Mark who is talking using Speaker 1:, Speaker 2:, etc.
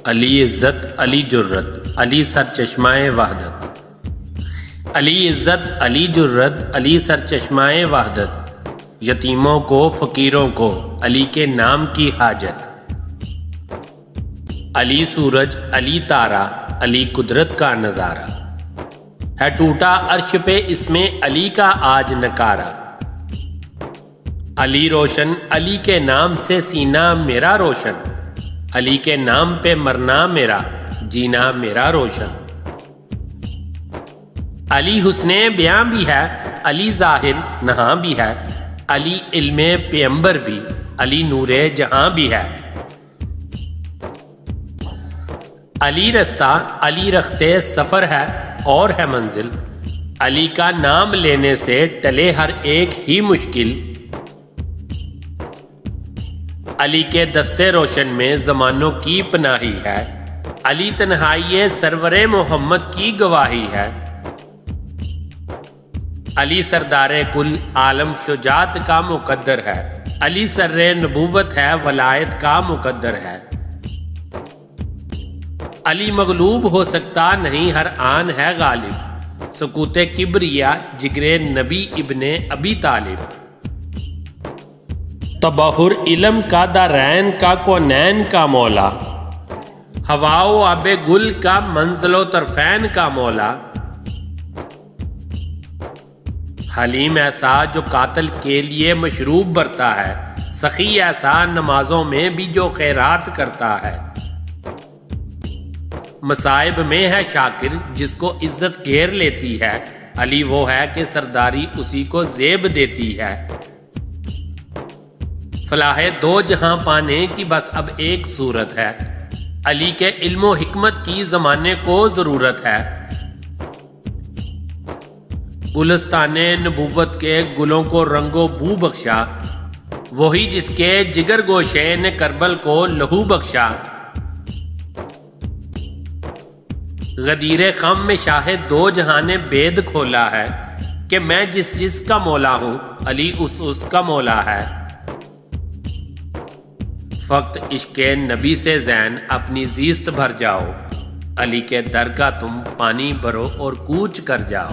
Speaker 1: علی عزت علی جرت علی سر چشمائے وحدت، علی عزت علی جرت علی سر چشمائے وحدت، یتیموں کو فقیروں کو علی کے نام کی حاجت، علی سورج علی تارا علی قدرت کا نظارہ، ہے ٹوٹا عرش پہ اس میں علی کا آج نکارہ، علی روشن علی کے نام سے سینہ میرا روشن، علی کے نام پہ مرنا میرا جینا میرا روشن، علی حسن بیاں بھی ہے علی ظاہر نہاں بھی ہے، علی علم پیمبر بھی علی نور جہاں بھی ہے، علی رستہ علی رختے سفر ہے اور ہے منزل، علی کا نام لینے سے ٹلے ہر ایک ہی مشکل، علی کے دستے روشن میں زمانوں کی پناہی ہے، علی تنہائی سرور محمد کی گواہی ہے، علی سردار کل عالم شجاعت کا مقدر ہے، علی سر نبوت ہے ولایت کا مقدر ہے، علی مغلوب ہو سکتا نہیں ہر آن ہے غالب، سکوت کبریا جگر نبی ابن ابی طالب، تبحر علم کا دارین کا کونین کا مولا، ہوا و آب گل کا منزل و طرفین کا مولا، حلیم ایسا جو قاتل کے لیے مشروب برتا ہے، سخی ایسا نمازوں میں بھی جو خیرات کرتا ہے، مصائب میں ہے شاکر جس کو عزت گھیر لیتی ہے، علی وہ ہے کہ سرداری اسی کو زیب دیتی ہے، فلاح دو جہاں پانے کی بس اب ایک صورت ہے، علی کے علم و حکمت کی زمانے کو ضرورت ہے، گلستان نبوت کے گلوں کو رنگ و بو بخشا، وہی جس کے جگر گوشے نے کربل کو لہو بخشا، غدیر خم میں شاہ دو جہاں نے بید کھولا ہے، کہ میں جس کا مولا ہوں علی اس کا مولا ہے، فقط عشق نبی سے زین اپنی زیست بھر جاؤ، علی کے در کا تم پانی بھرو اور کوچ کر جاؤ،